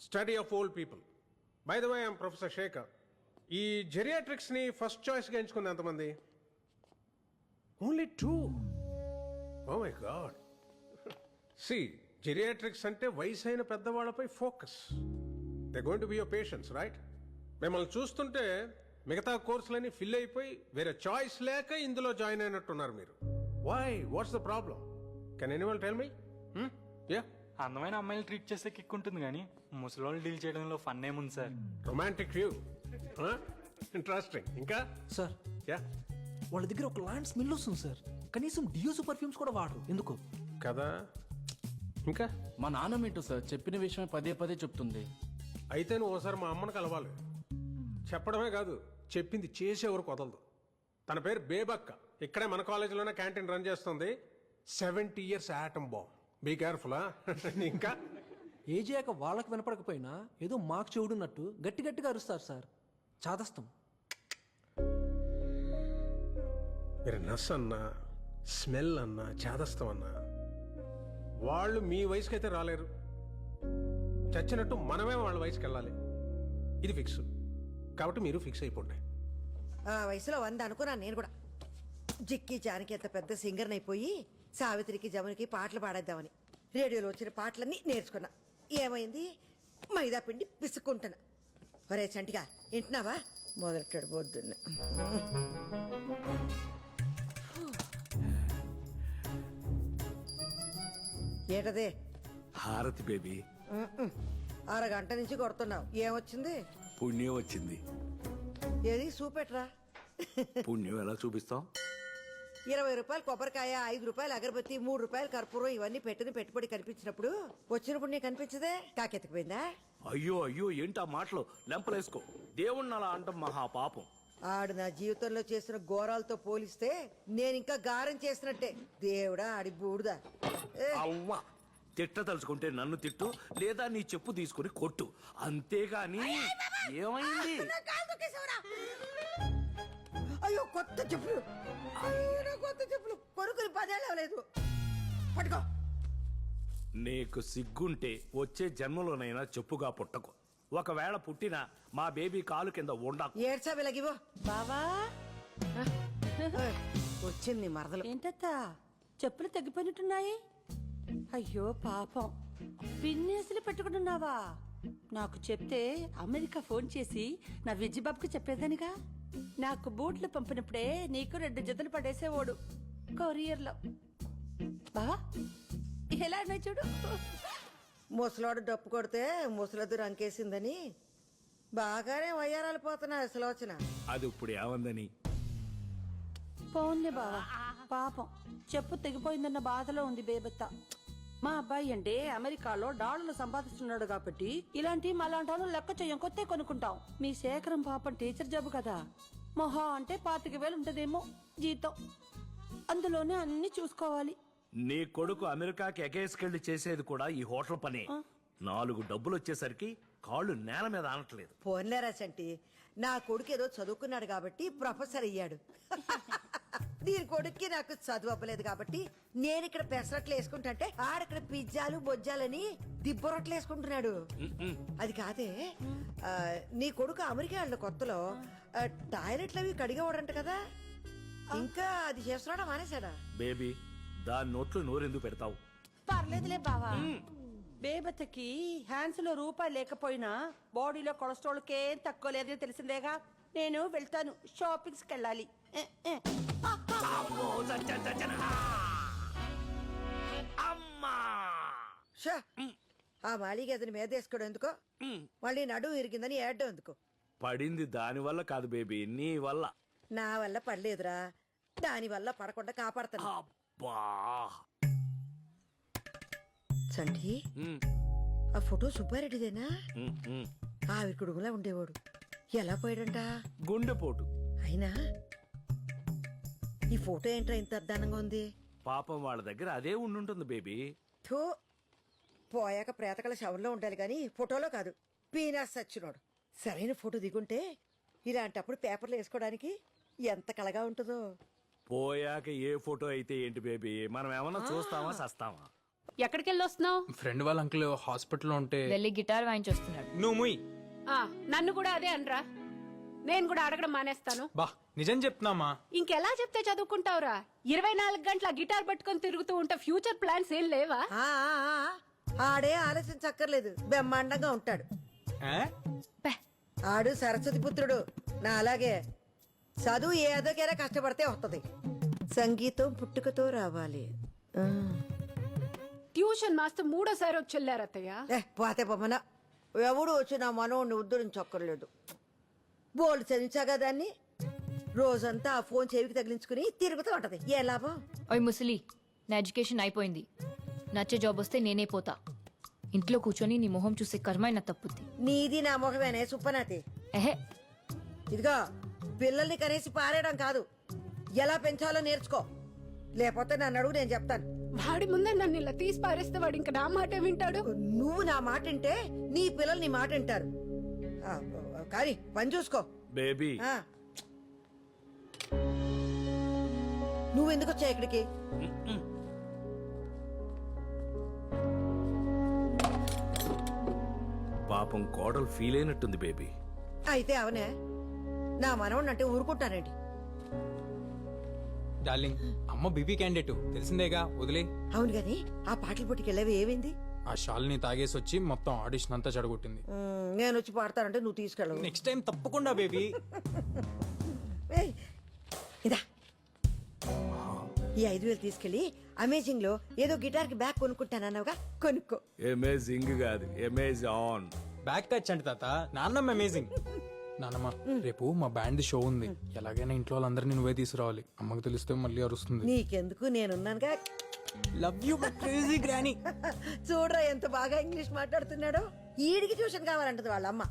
Study of old people. By the way I'm professor Shekhar. ఈ జెరియాట్రిక్స్ని first చాయిస్గా ఎంచుకుంది ఎంతమంది? Only 2. Oh my God. See geriatrics అంటే వయసు అయిన పెద్దవాళ్ళపై focus. They going to be your patients, right? మిమ్మల్ని చూస్తుంటే మిగతా కోర్సులన్నీ ఫిల్ అయిపోయి వేరే చాయిస్ లేక ఇందులో జాయిన్ అయినట్టున్నారు మీరు. Why? What's the problem? Can anyone tell me? Yeah, అందమైన అమ్మాయిలు ట్రీట్ చేస్తే కిక్ ఉంటుంది కానీ ముసలోళ్ళు డీల్ చేయడంలో ఫన్ ఏముంది సార్? Romantic view. ఇంట్రెస్టింగ్. ఇంకా సార్ యా వాళ్ళ దగ్గర ఒక లాంటి స్మెల్ వస్తుంది సార్. కనీసం డియోస్ పర్ఫ్యూమ్స్ కూడా వాడరు. ఎందుకు? కదా. ఇంకా మా నాన్నమేంటో సార్ చెప్పిన విషయమే పదే పదే చెప్తుంది. అయితే నువ్వు ఒకసారి మా అమ్మని కలవాలి. చెప్పడమే కాదు, చెప్పింది చేసేవరకు వదలదు. తన పేరు బేబక్క. ఇక్కడే మన కాలేజీలోనే క్యాంటీన్ రన్ చేస్తుంది. 70 years atom bomb. Be careful. ఇంకా ఏజ్ అయ్యాక వాళ్ళకి వినపడకపోయినా ఏదో మాకు చెవుడున్నట్టు గట్టి గట్టిగా అరుస్తారు సార్. చాదస్తం. మీరు నస్ అన్నా, స్మెల్ అన్నా, చేదస్తం అన్నా వాళ్ళు మీ వయసుకి అయితే రాలేరు. చచ్చినట్టు మనమే వాళ్ళ వయసుకి వెళ్ళాలి. ఇది ఫిక్స్. కాబట్టి మీరు ఫిక్స్ అయిపోండి. ఆ వయసులో 100 అనుకున్నాను నేను కూడా. జిక్కి జానకి ఎంత పెద్ద సింగర్ని అయిపోయి సావిత్రికి జమునికి పాటలు పాడేద్దామని రేడియోలో వచ్చిన పాటలన్నీ నేర్చుకున్నా. ఏమైంది? మైదా పిండి పిసుక్కుంటున్నా. ఒరే చంటిగా వింటున్నావా? మొదలెట్టాడు పొద్దున్న. ఏంటదే? హారతి బేబీ. అరగంట నుంచి కొడుతున్నావు. ఏమొచ్చింది? పుణ్యం వచ్చింది. ఏది చూపెట్రా. పుణ్యం ఎలా చూపిస్తాం? 20 రూపాయలు కొబ్బరికాయ, 5 రూపాయలు అగరబత్తి, 3 రూపాయలు కర్పూరం ఇవన్నీ పెట్టిన పెట్టుబడి కనిపించినప్పుడు వచ్చినప్పుడు నీకు కనిపించదే? కాకెత్తుకుపోయిందా? అయ్యో అయ్యో ఏంటా మాటలు? లెంపలేసుకో. దేవుణ్ణి అలా అంటాం మహా పాపం. ఆడు నా జీవితంలో చేసిన ఘోరాలతో పోలిస్తే నేను ఇంకా గారం చేసినట్టే. దేవుడా ఆడి బూడుదా. అవ్వా, తిట్ట తలుచుకుంటే నన్ను తిట్టు, లేదా నీ చెప్పు తీసుకుని కొట్టు, అంతేగాని. ఏమైంది? అయ్యో కొత్త చెప్పులు. అయ్యో నా కొత్త చెప్పులు కొనుక్కుని 10 ఏళ్ళు అవ్వలేదు. పట్టుకో. నీకు సిగ్గుంటే వచ్చే జన్మలోనైనా చెప్పుగా పుట్టకు. ఒకవేళ పుట్టినా మా బేబీ కాలు కింద ఉండకు. ఏడ్చా వెలగివో బావా. వచ్చింది మరదలు. ఏంటత్తా చెప్పులు తగ్గిపోయినట్టున్నాయి? అయ్యో పాపం, పిన్నేసులు పెట్టుకుంటున్నావా? నాకు చెప్తే అమెరికా ఫోన్ చేసి నా విజ్జిబాబుకి చెప్పేదానిగా. నాకు బూట్లు పంపినప్పుడే నీకు 2 జతలు పడేసేవాడు కొరియర్లో. బావా ఎలా ఉన్నాయి చూడు. ముసలాడు డప్పు కొడితే ముసలద్దు రంకేసిందని బాగానే వయ్యారాలు పోతున్నాయి సులోచన. అది ఇప్పుడు ఏమందని? పోన్లే బావా, పాపం చెప్పు తెగిపోయిందన్న బాధలో ఉంది బేబత్త. మా అబ్బాయి అంటే అమెరికాలో డాలర్లు సంపాదిస్తున్నాడు కాబట్టి ఇలాంటి మలాంటి వాళ్ళు లెక్క చెయ్యం, కొత్త కొనుక్కుంటాం. మీ శేఖరం పాపం టీచర్ జాబ్ కదా, మొహా అంటే 25,000 ఉంటదేమో జీతం. అందులోనే అన్ని చూసుకోవాలి. నీ కొడుకు అమెరికాకి ఎగేసుకెళ్లి చేసేది కూడా ఈ హోటల్ పనే. 4 డబ్బులు వచ్చేసరికి కాళ్ళు నేల మీద ఆనట్లేదు. పోన్లేరా చంటి, నా కొడుకు ఏదో చదువుకున్నాడు కాబట్టి ప్రొఫెసర్ అయ్యాడు. దీని కొడుక్కి నాకు చదువు అవ్వలేదు కాబట్టి నేను ఇక్కడ పెసరట్లు వేసుకుంటుంటే ఆడక్కడ పిజ్జాలు బొజ్జాలని దిబ్బరొట్లు వేసుకుంటున్నాడు. అది కాదే, నీ కొడుకు అమెరికా వెళ్ళిన కొత్తలో టాయిలెట్లు అవి కడిగేవాడంట కదా, ఇంకా అది చేస్తున్నాడా మానేశాడా? బేబీ, దాని నోట్లు నోరెందుకు పెడతావు? పర్లేదులే బావా. బేబత్తకి హ్యాండ్స్ లో రూపాయి లేకపోయినా బాడీలో కొలెస్ట్రాల్ కేం తక్కువ లేదని తెలిసిందేగా. నేను వెళ్తాను, షాపింగ్స్ కి వెళ్ళాలి. అమ్మా! షా, ఆ మాలిగ అతని మీద వేసుకోవడం ఎందుకో, మళ్ళీ నడుము ఇరిగిందని ఏడ్డం ఎందుకో. పడింది దాని వల్ల కాదు బేబీ, నీ వల్ల. నా వల్ల పడలేదురా, దాని వల్ల పడకుండా కాపాడతాను. అబ్బా! సంటి, ఆ ఫోటో సుబ్బారెడ్డిదేనా? ఆవిడ కుడుగులా ఉండేవాడు. ఎలా పోయాడంట? గుండెపోటు. అయినా ఈ ఫోటో ఏంట్రా ఇంత అర్ధానంగా ఉంది? పాపం వాళ్ళ దగ్గర అదే ఉండుంటుంది బేబీ. థూ, పోయాక ప్రేతకల శవంలో ఉండాలి గాని ఫోటోలో కాదు. పీనాస్ సచ్చినోడు. సరైన ఫోటో దిగుంటే ఇలాంటప్పుడు పేపర్లు వేసుకోవడానికి ఎంత కళగా ఉంటుందో. పోయాక ఏ ఫోటో అయితే ఏంటి బేబీ, మనం ఏమన్నా చూస్తామా సస్తామా? ఎక్కడికి వెళ్ళొస్తున్నావు? ఫ్రెండ్ వాళ్ళ అంకుల్ హాస్పిటల్లో ఉంటే వెళ్ళి గిటార్ వాయించొస్తున్నాడు. నువ్వు ముయ్. నన్ను కూడా అదే అనరా. నేను కూడా అడగడం మానేస్తాను. బా నిజం చెప్తున్నామా? ఇంకెలా చెప్తే చదువుకుంటావురా? 24 గంటల గిటార్ పట్టుకొని తిరుగుతూ ఉంటే ఫ్యూచర్ ప్లాన్స్ ఏం లేవా? ఆ, ఆ, ఆ. ఆడే ఆలోచించక్కర్లేదు, బ్రహ్మాండంగా ఉంటాడు. ఆడు సరస్వతి పుత్రుడు, నా అలాగే. చదువు ఏదోకైనా కష్టపడితే వస్తుంది. సంగీతం పుట్టుకతో రావాలి. ఆ. ట్యూషన్ మాస్టర్ 3ఓసారి వచ్చి వెళ్ళారత్తయ్య. పోతే పొమ్మన ఎవడు వచ్చి నా మనోడిని ఉద్ధరించక్కర్లేదు. బోల్డ్ చదివించాగా దాన్ని. రోజంతా ఆ ఫోన్ చెవికి తగిలించుకుని తిరుగుతూ ఉంటది. ఏ లాభం? ఓయ్ ముసలి, నా ఎడ్యుకేషన్ అయిపోయింది. నచ్చే జాబ్ వస్తే నేనే పోతా. ఇంట్లో కూర్చొని నీ మొహం చూసే కర్మైనా తప్పుద్ది. నీది నా మొహమేనే సుప్పనాతి. ఎహే, ఇదిగో పిల్లల్ని కనేసి పారేయడం కాదు, ఎలా పెంచాలో నేర్చుకో. లేకపోతే నన్ను అడుగు, నేను చెప్తాను. వాడి ముందే నన్ను ఇలా తీసి పారేస్తే వాడు ఇంకా నా మాట వింటాడు. నువ్వు నా మాట వింటే నీ పిల్లలు నీ మాట వింటారు. ఆ, కానీ పని చూసుకో. బేబీ ఆ. నువ్వెందుకు వచ్చావు ఇక్కడికి? పాపం కోడలు ఫీల్ అయినట్టుంది బేబీ. అయితే అవనే నా మనవణ్ణి అంటే ఊరుకుంటానండి. డార్లింగ్, అమ్మ బీబీ క్యాండిడేట్ తెలిసిందేగా, వదిలే. అవును గాని ఆ పాటల పోటీకి వెళ్ళేవి ఏమైంది? ఆ షాల్ని తాగేసి వచ్చి మొత్తం ఆడిషన్ అంతా చెడగొట్టింది. నేను వచ్చి పాడతానంటే నువ్వు తీసుకెళ్ళవు. నెక్స్ట్ టైం తప్పకుండా బేబీ. ఏయ్, ఇదా ఈ 5,000 తీసుకెళ్లి అమేజింగ్ లో ఏదో గిటార్ కి బ్యాగ్ కొనుక్కుంటానన్నావుగా, కొనుక్కో. అమేజింగ్ కాదు, అమేజాన్. బ్యాక్ టచ్ అంటే తాత, నాన్నమ్మ అమేజింగ్. నాన్నమ్మ, రేపు మా బ్యాండ్ షో ఉంది. ఎలాగైనా ఇంట్లో వాళ్ళందరినీ నువ్వే తీసుకురావాలి. అమ్మకి తెలిస్తే మళ్ళీ అరుస్తుంది. నీకెందుకు, నేనున్నానుగా. Love you crazy granny. చూడరా ఎంత బాగా ఇంగ్లీష్ మాట్లాడుతున్నాడో. ఈడికి ట్యూషన్ కావాలంటది వాళ్ళ అమ్మ.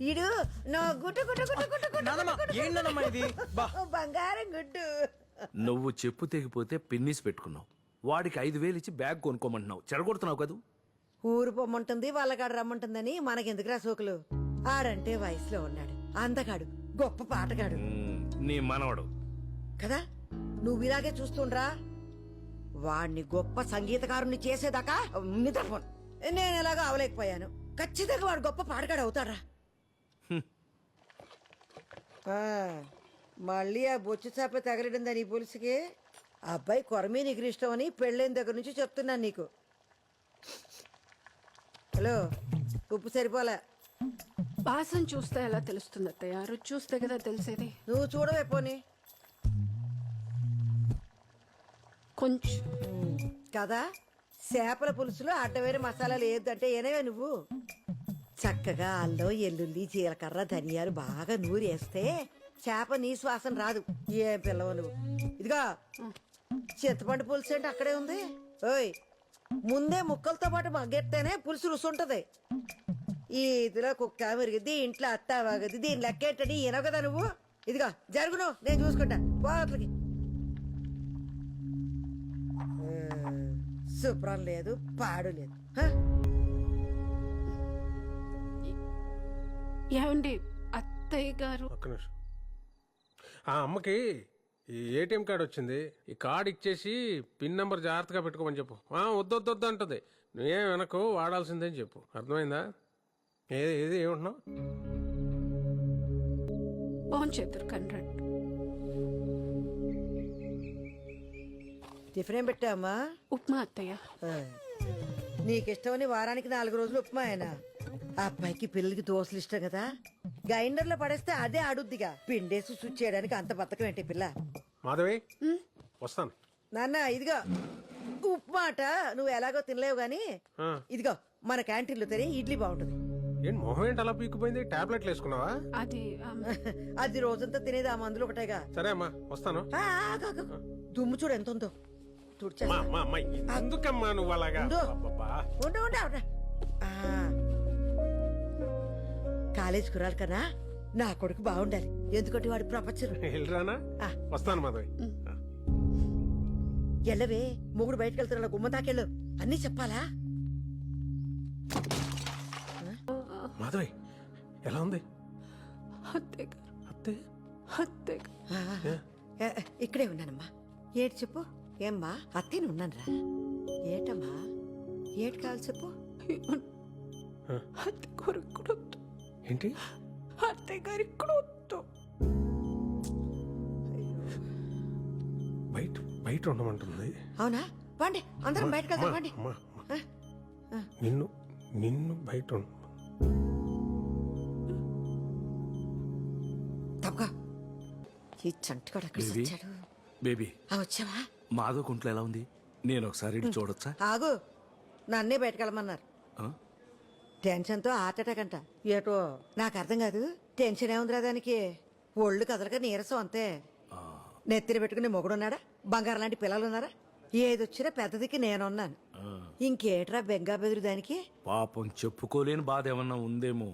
ఈడు నా గుట్టు గుట్టు గుట్టు గుట్టు గుట్టు నాన్నమ్మ, ఏంటన్నమ్మా ఇది? బా. బంగారం గుడ్డు. నువ్వు చెప్పు తెగిపోతే పిన్నిస్ పెట్టుకున్నావు. వాడికి 5,000 ఇచ్చి బ్యాగ్ కొనుక్కోమంటున్నావు. చెడగొడుతున్నావు కదూ. ఊరు పొమ్మంటుంది, వాళ్ళకాడు రమ్మంటుందని మనకెందుకురా సోకులు. ఆడంటే వయసులో ఉన్నాడు, అందగాడు, గొప్ప పాటగాడు నీ మనవడు కదా. నువ్వు ఇలాగే చూస్తుండ్రా. వాణ్ణి గొప్ప సంగీతకారుని చేసేదాకా నిద్రపోను. నేను ఎలాగో అవలేకపోయాను. ఖచ్చితంగా వాడు గొప్ప పాటగాడు అవుతాడా. ఆ, మళ్ళీ ఆ బొచ్చు చేప తగలడిందని ఈ పులుసుకి. ఆ అబ్బాయి కొరమే నీకు ఇష్టం అని పెళ్ళైన దగ్గర నుంచి చెప్తున్నాను నీకు. హలో, ఉప్పు సరిపోలే. వాసన చూస్తే ఎలా తెలుస్తుంది అత్తయ్య? రుచి చూస్తే కదా తెలిసేది. నువ్వు చూడవే పోనీ. కొంచెం కదా, చేపల పులుసులో అడ్డవేరే మసాలాలు ఏదంటే ఏనవే నువ్వు. చక్కగా అల్లం, ఎల్లుల్లి, జీలకర్ర, ధనియాలు బాగా నూరేస్తే చేప నీ శ్వాసన రాదు. ఏం పిల్లవు నువ్వు. ఇదిగా చింతపండు పులుసు అంటే అక్కడే ఉంది. ఓయ్, ముందే ముక్కలతో పాటు మగ్గెత్తేనే పులుసు రుసుంటది. ఈ ఇదిలో కుక్క మెరిగిద్ది, ఇంట్లో అత్త వాగది, దీని లెక్కేటని ఈనవు కదా నువ్వు. ఇదిగా జరుగును, నేను చూసుకుంటా. పోట్లకి శుభ్రం లేదు, పాడు లేదు. ఏమండి అత్తయ్య గారు? ఒక్క నిమిషం. ఆ అమ్మకి ఈ ఏటీఎం కార్డు వచ్చింది. ఈ కార్డు ఇచ్చేసి పిన్ నెంబర్ జాగ్రత్తగా పెట్టుకోమని చెప్పు. వద్దొద్దొద్దు అంటుంది. నువ్వేం వెనకు వాడాల్సిందే అని చెప్పు. అర్థమైందా? ఏది ఏమంటున్నావు? బాగుంచేద్దరు కన్రాడ్. టిఫిన్ ఏం పెట్టావమ్మా? ఉప్మా అత్తయ్య. నీకిష్టమని వారానికి 4 రోజులు ఉప్మా అయినా. ఆ అబ్బాయికి పిల్లలకి దోశలు ఇష్టం కదా, గ్రైండర్ లో పడేస్తే అదే ఆడుద్దిగా. పిండేసి స్విచ్ చేయడానికి అంత బతకం ఏంటి పిల్ల. మాధవి, వస్తాను. నాన్న ఇదిగో ఉప్మా అట. నువ్వు ఎలాగో తినలేవు గాని ఇదిగో మన క్యాంటీన్లో తినే ఇడ్లీ బాగుంటుంది. ఏంటి మొహం ఏంటి అలా పీక్కుపోయింది? టాబ్లెట్లు వేసుకున్నావా? అది అది రోజంతా తినేది ఆ మందులు ఒకటేగా. సరే అమ్మా, వస్తాను. దుమ్ము చూడు ఎంత ఉందో. ఎందుకమ్మా నువ్వు అలాగా? కాలేజ్ కురాలి కన్నా నా కొడుకు బాగుండాలి. ఎందుకంటే వాడు ప్రపంచం. వెళ్ళరానా? వస్తాను మాధవి. ఎల్లవే, మొగుడు బయటకు వెళ్తున్నా, గుమ్మ తాకెళ్ళు. అన్నీ చెప్పాలా? మాధవి, ఎలా ఉంది? అత్తయ్య గారు, అత్తే అత్తయ్య గారు. ఇక్కడే ఉన్నానమ్మా. ఏటి చెప్పు. ఏమ్మా, అత్తేను ఉన్నానరా. ఏటమ్మా? ఏంటి కావాలి చెప్పు. అత్తే గారికి కూడా వద్దు. ఏంటి అత్తే గారికి కూడా వద్దు. బయట బయట ఉండమంటుంది. అవునా పండి అందరం బయటకు వెళ్దాం పండి. అమ్మా, అమ్మా. నిన్ను నిన్ను బయట తప్పగా ఈ చంటిగాడు అక్కడ బేబీ. వచ్చాడు. బేబీ వచ్చావా? మాధవ్ కుంట్లో ఎలా ఉంది? నేను ఒకసారి ఇటు చూడొచ్చా? ఆగు, నన్నే బయటకెళ్ళమన్నారు. ఆ? టెన్షన్తో హార్ట్ అటాక్ అంట. ఏటో నాకు అర్థం కాదు. టెన్షన్ ఏముందిరా దానికి? ఒళ్ళు కదలక నీరసం అంతే. నెత్తిన పెట్టుకుని మొగుడున్నాడా? బంగారం లాంటి పిల్లలు ఉన్నారా? ఏదొచ్చినా పెద్దదికి నేనున్నాను. ఇంకేట్రా బెంగా బెదురు దానికి? పాపం చెప్పుకోలేని బాధ ఏమన్నా ఉందేమో.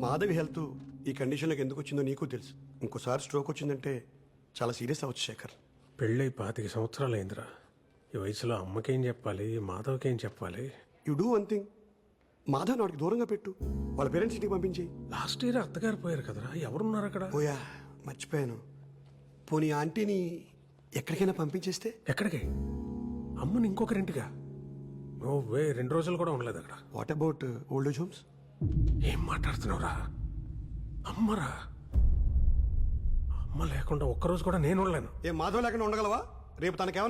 మాధవి హెల్త్ ఈ కండిషన్లోకి ఎందుకు వచ్చిందో నీకు తెలుసు. ఇంకోసారి స్ట్రోక్ వచ్చిందంటే చాలా సీరియస్ అవ్వచ్చు శేఖర్. పెళ్ళై 25 సంవత్సరాలు అయిందిరా. ఈ వయసులో అమ్మకేం చెప్పాలి, మాధవ్కేం చెప్పాలి? You do one thing, Madhav నాడికి దూరంగా పెట్టు. వాళ్ళ పేరెంట్స్ ఇంటికి పంపించి. లాస్ట్ ఇయర్ అత్తగారు పోయారు కదరా, ఎవరున్నారు అక్కడ? పోయా, మర్చిపోయాను. పోనీ ఆంటీని ఎక్కడికైనా పంపించేస్తే? ఎక్కడికి? అమ్మని ఇంకొకరింటిగా? నువ్వే 2 రోజులు కూడా ఉండలేదు అక్కడ. What about old age homes? ఏం మాట్లాడుతున్నావురా? అమ్మరా, అమ్మ లేకుండా ఒక్కరోజు కూడా నేను ఉండలేను. ఏ మాధవ్ లేకుండా ఉండగలవా? రేపు తనకేమైనా